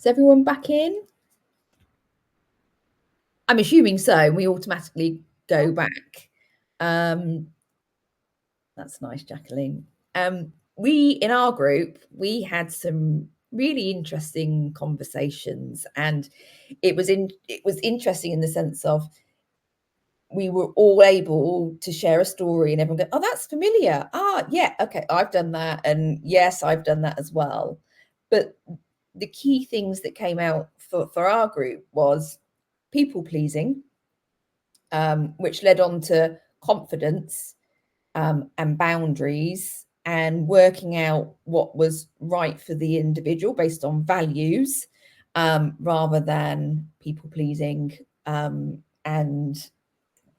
Is everyone back in? I'm assuming so. We automatically go back. That's nice, Jacqueline. In our group, we had some really interesting conversations, and it was interesting in the sense of we were all able to share a story and everyone go, oh, that's familiar. Yeah, okay, I've done that. And yes, I've done that as well. But the key things that came out for our group was people pleasing, which led on to confidence and boundaries, and working out what was right for the individual based on values, rather than people pleasing. And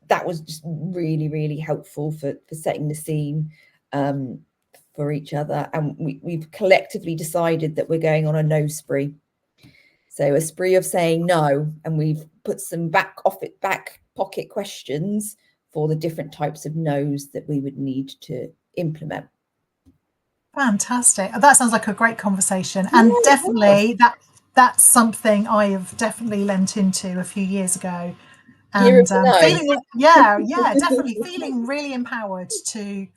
that was just really, really helpful for setting the scene for each other. And we've collectively decided that we're going on a no spree. So a spree of saying no, and we've put some back pocket questions for the different types of no's that we would need to implement. Fantastic. That sounds like a great conversation. And definitely that's something I have definitely lent into a few years ago. And feeling, definitely feeling really empowered to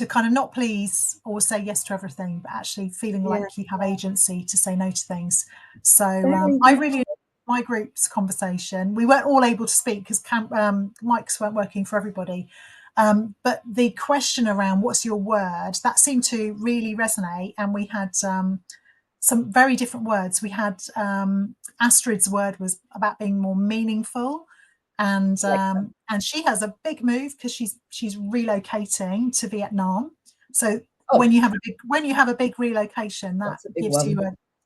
kind of not please or say yes to everything, but actually feeling like you have agency to say no to things. So I really enjoyed my group's conversation. We weren't all able to speak because mics weren't working for everybody. But the question around what's your word, that seemed to really resonate. And we had some very different words. We had Astrid's word was about being more meaningful. And she has a big move because she's relocating to Vietnam. So when you have a big relocation, that gives you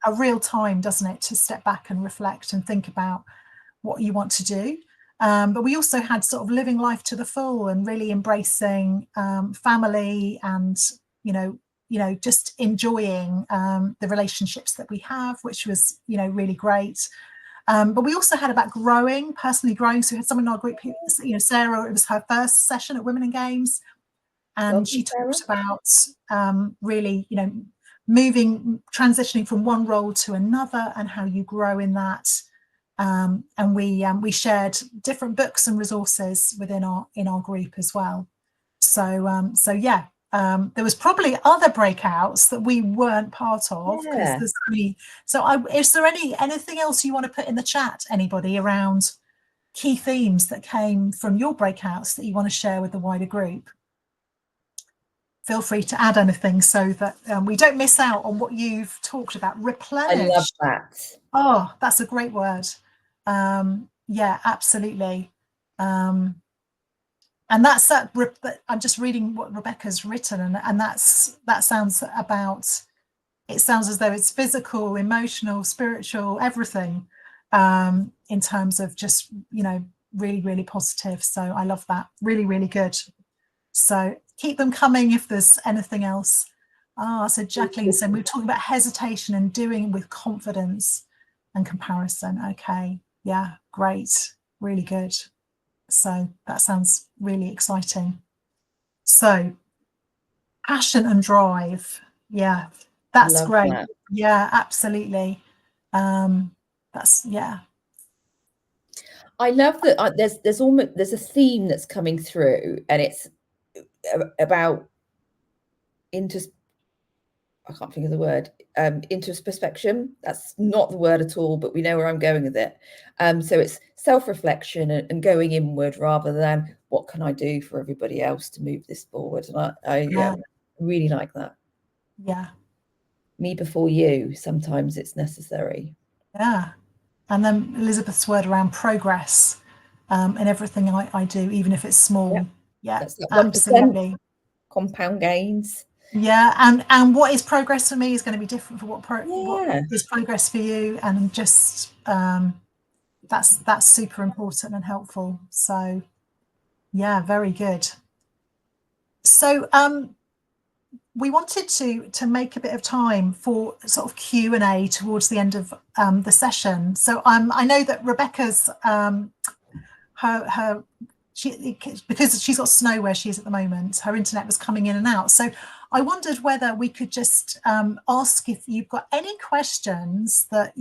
a real time, doesn't it, to step back and reflect and think about what you want to do. But we also had sort of living life to the full and really embracing family and just enjoying the relationships that we have, which was really great. But we also had about personally growing. So we had someone in our group who, Sarah, it was her first session at Women in Games. And she talked about really, transitioning from one role to another and how you grow in that. And we shared different books and resources within our group as well. So there was probably other breakouts that we weren't part of because there's really. So, is there anything else you want to put in the chat? Anybody around key themes that came from your breakouts that you want to share with the wider group? Feel free to add anything so that we don't miss out on what you've talked about. Replenish. I love that. Oh, that's a great word. Yeah, absolutely. And that's that. I'm just reading what Rebecca's written, and that sounds about. It sounds as though it's physical, emotional, spiritual, everything, in terms of just really, really positive. So I love that. Really, really good. So keep them coming if there's anything else. So Jacqueline said we were talking about hesitation and doing with confidence and comparison. Okay, yeah, great, really good. So that sounds really exciting. So passion and drive. Yeah, that's great. That. Yeah, absolutely. That's I love that there's a theme that's coming through, and it's about I can't think of the word, introspection. That's not the word at all, but we know where I'm going with it. So it's self-reflection and going inward rather than what can I do for everybody else to move this forward. And I really like that. Yeah. Me before you, sometimes it's necessary. Yeah. And then Elizabeth's word around progress in everything I do, even if it's small. Yeah, that's that absolutely. 1% compound gains. Yeah, and what is progress for me is going to be different for what is progress for you, and just that's super important and helpful. So yeah, very good. So we wanted to make a bit of time for sort of Q&A towards the end of the session. So I know that Rebecca's because she's got snow where she is at the moment, her internet was coming in and out. So I wondered whether we could just ask if you've got any questions that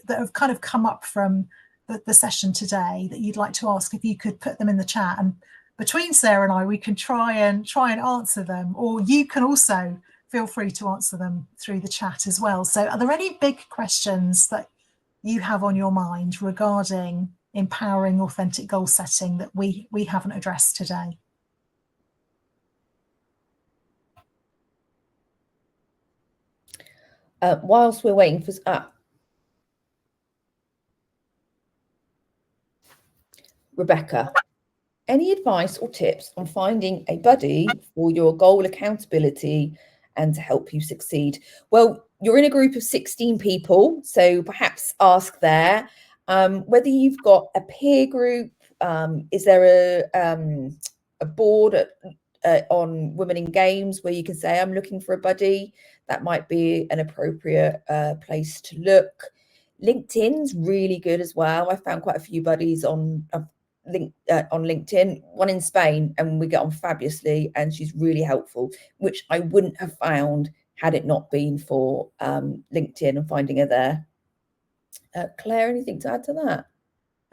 have kind of come up from the session today that you'd like to ask. If you could put them in the chat, and between Sarah and I, we can try and answer them, or you can also feel free to answer them through the chat as well. So are there any big questions that you have on your mind regarding empowering authentic goal setting that we haven't addressed today? Whilst we're waiting for Rebecca, any advice or tips on finding a buddy for your goal accountability and to help you succeed? Well, you're in a group of 16 people, so perhaps ask there whether you've got a peer group. Is there a board on Women in Games where you can say, I'm looking for a buddy? That might be an appropriate place to look. LinkedIn's really good as well. I found quite a few buddies on LinkedIn, one in Spain, and we get on fabulously, and she's really helpful, which I wouldn't have found had it not been for LinkedIn and finding her there. Claire, anything to add to that?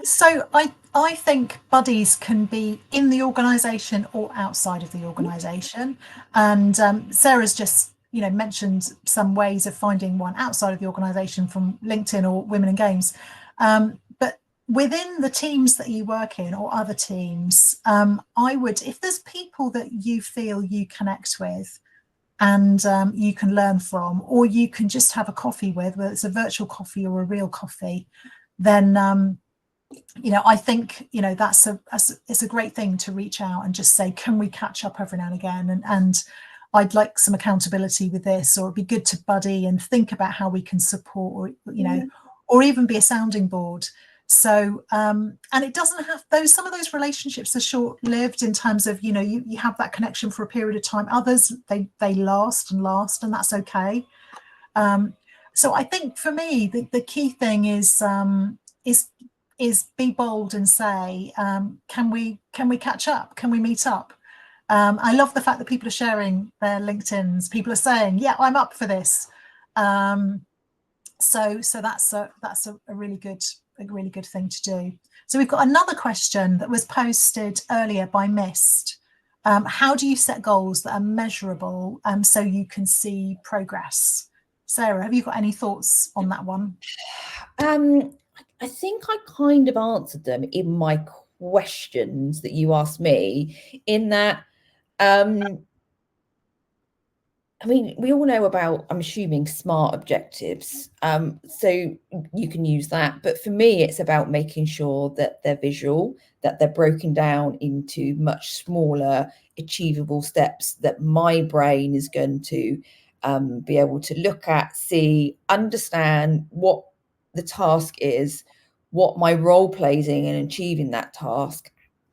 So I think buddies can be in the organisation or outside of the organisation, and Sarah's just mentioned some ways of finding one outside of the organisation from LinkedIn or Women in Games, but within the teams that you work in or other teams, I would, if there's people that you feel you connect with and you can learn from, or you can just have a coffee with, whether it's a virtual coffee or a real coffee, then I think it's a great thing to reach out and just say, can we catch up every now and again, and I'd like some accountability with this, or it'd be good to buddy and think about how we can support, or or even be a sounding board. So and it doesn't have some of those relationships are short-lived in terms of you have that connection for a period of time. Others they last, and that's okay. So I think for me the key thing is be bold and say, can we catch up, can we meet up? I love the fact that people are sharing their LinkedIns. People are saying, yeah, I'm up for this. So that's a really good thing to do. So we've got another question that was posted earlier by Mist. How do you set goals that are measurable so you can see progress? Sarah, have you got any thoughts on that one? I think I kind of answered them in my questions that you asked me, in that I mean, we all know about, I'm assuming, SMART objectives. So you can use that. But for me, it's about making sure that they're visual, that they're broken down into much smaller, achievable steps that my brain is going to be able to look at, see, understand what the task is, what my role plays in achieving that task,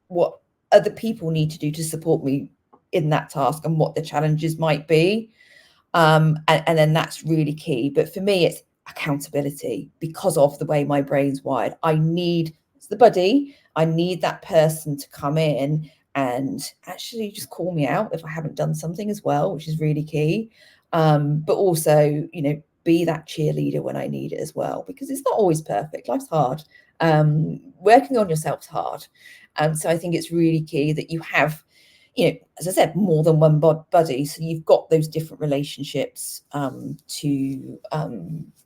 what other people need to do to support me in that task, and what the challenges might be. And then that's really key. But for me, it's accountability, because of the way my brain's wired. I need the buddy. I need that person to come in and actually just call me out if I haven't done something as well, which is really key. But also, be that cheerleader when I need it as well, because it's not always perfect. Life's hard. Working on yourself's hard. So I think it's really key that you have, as I said, more than one buddy. So you've got those different relationships to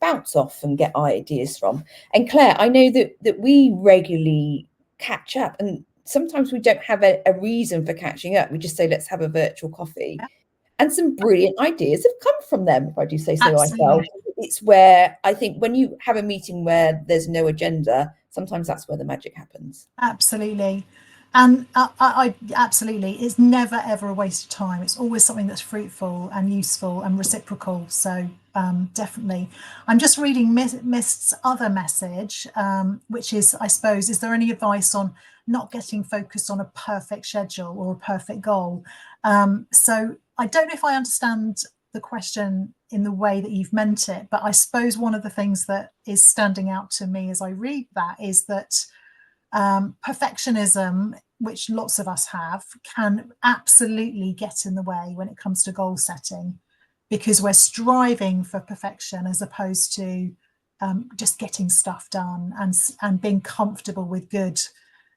bounce off and get ideas from. And Claire, I know that we regularly catch up, and sometimes we don't have a reason for catching up. We just say, let's have a virtual coffee. Yeah. And some brilliant ideas have come from them, if I do say so myself. It's where I think when you have a meeting where there's no agenda, sometimes that's where the magic happens. Absolutely. And I absolutely, it's never ever a waste of time. It's always something that's fruitful and useful and reciprocal. So definitely. I'm just reading Mist's other message, which is, I suppose, is there any advice on not getting focused on a perfect schedule or a perfect goal? So I don't know if I understand the question in the way that you've meant it, but I suppose one of the things that is standing out to me as I read that is that perfectionism, which lots of us have, can absolutely get in the way when it comes to goal setting. because we're striving for perfection as opposed to just getting stuff done and being comfortable with good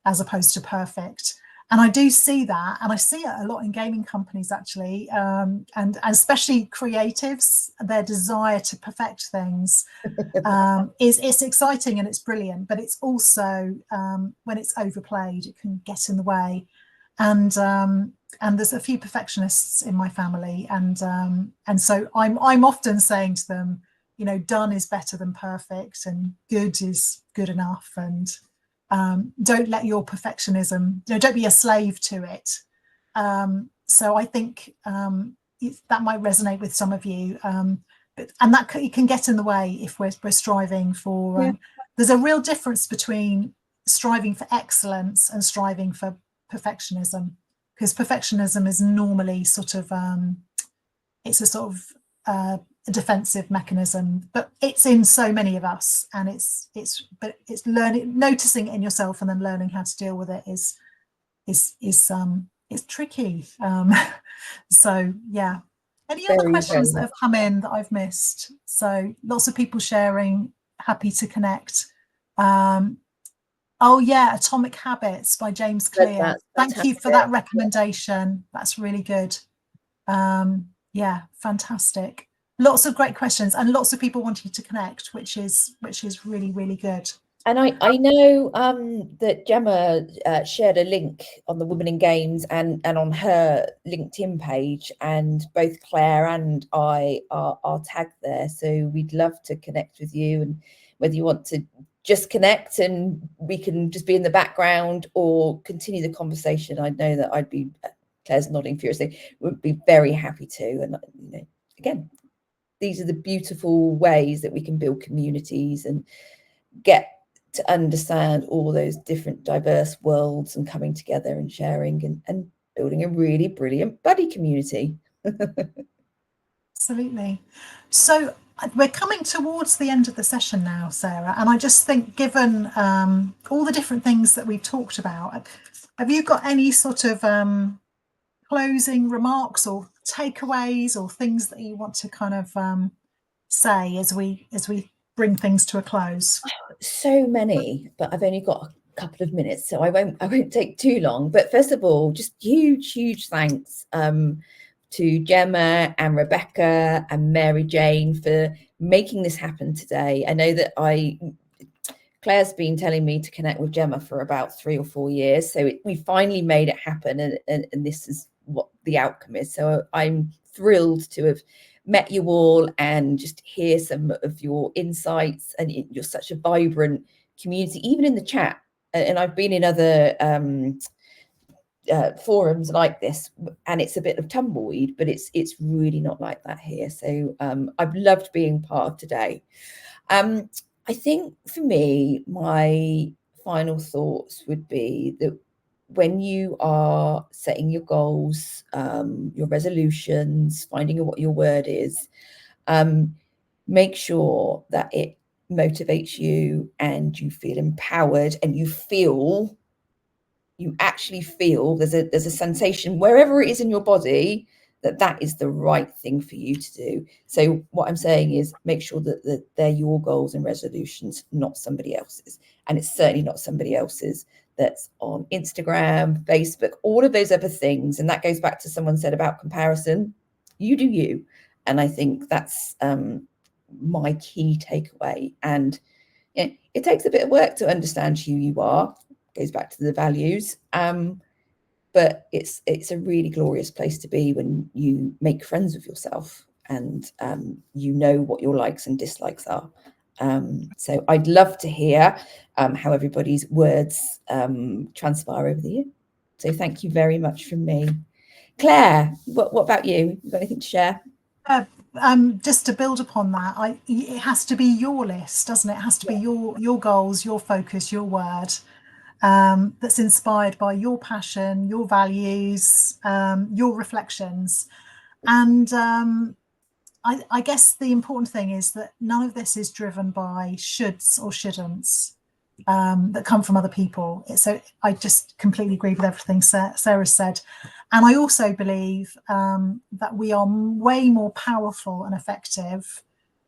as opposed to perfect. And I do see that, and I see it a lot in gaming companies actually, and especially creatives, their desire to perfect things it's exciting and it's brilliant, but it's also when it's overplayed, it can get in the way. And there's a few perfectionists in my family, and so I'm often saying to them, you know, done is better than perfect, and good is good enough, and don't let your perfectionism, you know, don't be a slave to it. So I think that might resonate with some of you, and that it can get in the way if we're striving for. There's a real difference between striving for excellence and striving for perfectionism, because perfectionism is normally sort of it's a sort of a defensive mechanism, but it's in so many of us, and it's learning, noticing it in yourself, and then learning how to deal with it is it's tricky. So yeah. Any other questions that have come in that I've missed? So lots of people sharing, happy to connect. Oh yeah, Atomic Habits by James Clear. Thank you for that recommendation. That's really good. Yeah, fantastic. Lots of great questions and lots of people wanting to connect, which is really, really good. And I know that Gemma shared a link on the Women in Games and on her LinkedIn page, and both Claire and I are tagged there. So we'd love to connect with you, and whether you want to just connect and we can just be in the background or continue the conversation, I know that I'd be, Claire's nodding furiously, would be very happy to. And you know, again, these are the beautiful ways that we can build communities and get to understand all those different diverse worlds and coming together and sharing and building a really brilliant buddy community. Absolutely. So we're coming towards the end of the session now, Sarah, and I just think, given all the different things that we've talked about, have you got any sort of closing remarks or takeaways or things that you want to kind of say as we bring things to a close? So many, but I've only got a couple of minutes, so I won't take too long. But first of all, just huge thanks to Gemma and Rebecca and Mary Jane for making this happen today. I know that Claire's been telling me to connect with Gemma for about 3 or 4 years, so we finally made it happen, and this is what the outcome is. So I'm thrilled to have met you all and just hear some of your insights, and you're such a vibrant community, even in the chat. And I've been in other forums like this, and it's a bit of tumbleweed, but it's really not like that here. So I've loved being part of today. I think for me, my final thoughts would be that when you are setting your goals, your resolutions, finding what your word is, make sure that it motivates you and you feel empowered, and you actually feel there's a sensation wherever it is in your body that is the right thing for you to do. So what I'm saying is, make sure that they're your goals and resolutions, not somebody else's. And it's certainly not somebody else's that's on Instagram, Facebook, all of those other things. And that goes back to someone said about comparison. You do you. And I think that's my key takeaway. And it takes a bit of work to understand who you are. Goes back to the values. But it's a really glorious place to be when you make friends with yourself and you know what your likes and dislikes are. So I'd love to hear how everybody's words transpire over the year. So thank you very much from me. Claire, what about you? You got anything to share? Just to build upon that, it has to be your list, doesn't it? It has to be your goals, your focus, your word. That's inspired by your passion, your values, your reflections. And I guess the important thing is that none of this is driven by shoulds or shouldn'ts. that come from other people. So I just completely agree with everything Sarah said. And I also believe that we are way more powerful and effective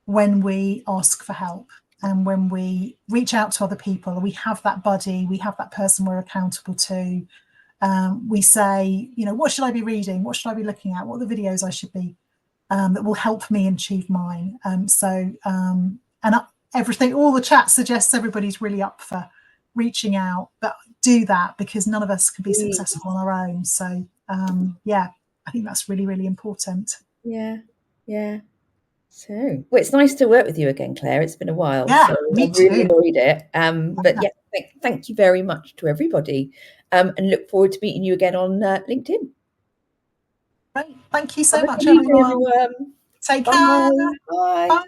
when we ask for help and when we reach out to other people. We have that buddy, we have that person we're accountable to. We say, you know, what should I be reading? What should I be looking at? What are the videos I should be that will help me achieve mine? Everything, all the chat suggests everybody's really up for reaching out, but do that, because none of us can be successful on our own. So yeah, I think that's really, really important. Yeah. So, well, it's nice to work with you again, Claire. It's been a while. Yeah, so me I really too. enjoyed it. But yeah, thank you very much to everybody, and look forward to meeting you again on LinkedIn. Great. Thank you so much, everyone. Take Bye. care. Bye. Bye.